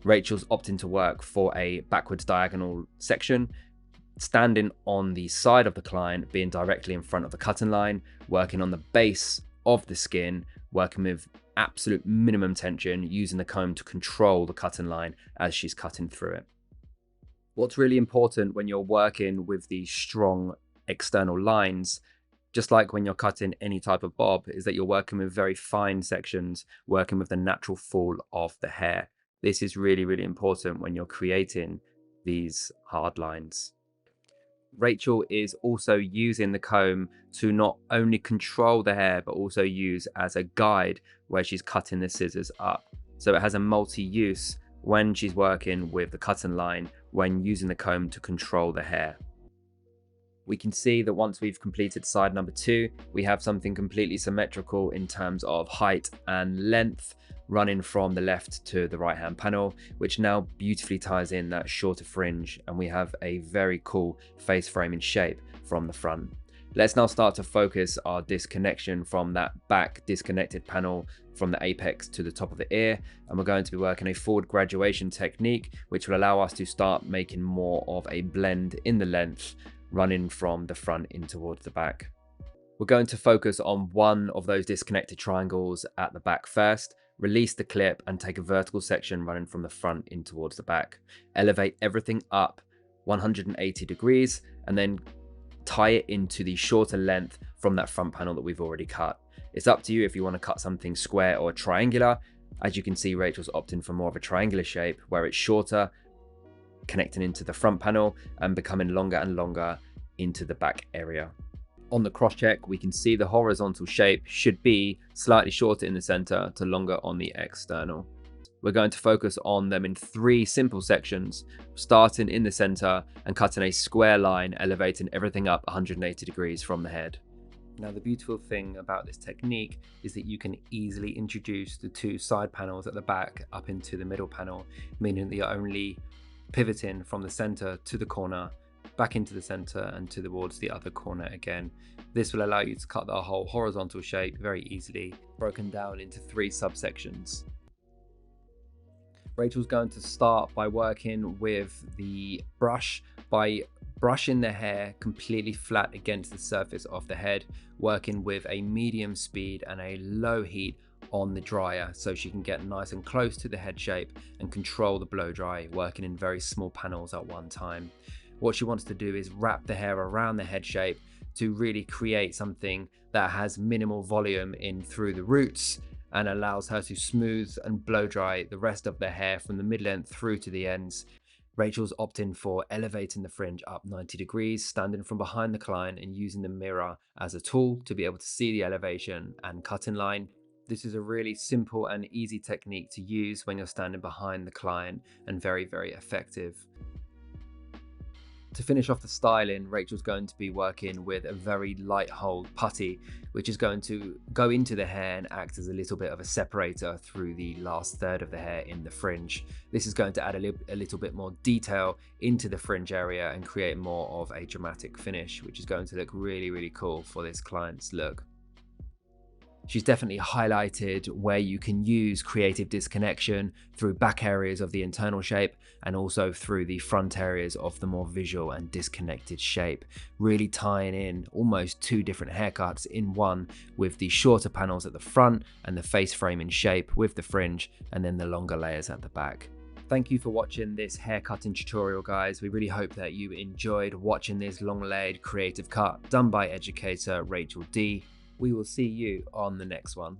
Rachel's opting to work for a backwards diagonal section, standing on the side of the client, being directly in front of the cutting line, working on the base of the skin, working with absolute minimum tension, using the comb to control the cutting line as she's cutting through it. What's really important when you're working with these strong external lines, just like when you're cutting any type of bob, is that you're working with very fine sections, working with the natural fall of the hair. This is really, really important when you're creating these hard lines. Rachel is also using the comb to not only control the hair, but also use as a guide where she's cutting the scissors up. So it has a multi-use when she's working with the cutting line, when using the comb to control the hair. We can see that once we've completed side number 2, we have something completely symmetrical in terms of height and length, running from the left to the right hand panel, which now beautifully ties in that shorter fringe, and we have a very cool face framing shape from the front. Let's now start to focus our disconnection from that back disconnected panel from the apex to the top of the ear, and we're going to be working a forward graduation technique, which will allow us to start making more of a blend in the length, running from the front in towards the back. We're going to focus on one of those disconnected triangles at the back first, release the clip and take a vertical section running from the front in towards the back. Elevate everything up 180 degrees and then tie it into the shorter length from that front panel that we've already cut. It's up to you if you want to cut something square or triangular. As you can see, Rachel's opting for more of a triangular shape where it's shorter, connecting into the front panel and becoming longer and longer into the back area. On the cross check, we can see the horizontal shape should be slightly shorter in the center to longer on the external. We're going to focus on them in 3 simple sections, starting in the center and cutting a square line, elevating everything up 180 degrees from the head. Now, the beautiful thing about this technique is that you can easily introduce the 2 side panels at the back up into the middle panel, meaning that you're only pivoting from the center to the corner, back into the center and towards the other corner again. This will allow you to cut the whole horizontal shape very easily, broken down into 3 subsections. Rachel's going to start by working with the brush, by brushing the hair completely flat against the surface of the head, working with a medium speed and a low heat on the dryer so she can get nice and close to the head shape and control the blow dry, working in very small panels at one time. What she wants to do is wrap the hair around the head shape to really create something that has minimal volume in through the roots and allows her to smooth and blow dry the rest of the hair from the mid-length through to the ends. Rachel's opting for elevating the fringe up 90 degrees, standing from behind the client and using the mirror as a tool to be able to see the elevation and cutting line. This is a really simple and easy technique to use when you're standing behind the client, and very, very effective. To finish off the styling, Rachel's going to be working with a very light hold putty, which is going to go into the hair and act as a little bit of a separator through the last third of the hair in the fringe. This is going to add a little bit more detail into the fringe area and create more of a dramatic finish, which is going to look really, really cool for this client's look. She's definitely highlighted where you can use creative disconnection through back areas of the internal shape and also through the front areas of the more visual and disconnected shape, really tying in almost 2 different haircuts in one, with the shorter panels at the front and the face framing shape with the fringe, and then the longer layers at the back. Thank you for watching this haircutting tutorial, guys. We really hope that you enjoyed watching this long layered creative cut done by educator Rachel D. We will see you on the next one.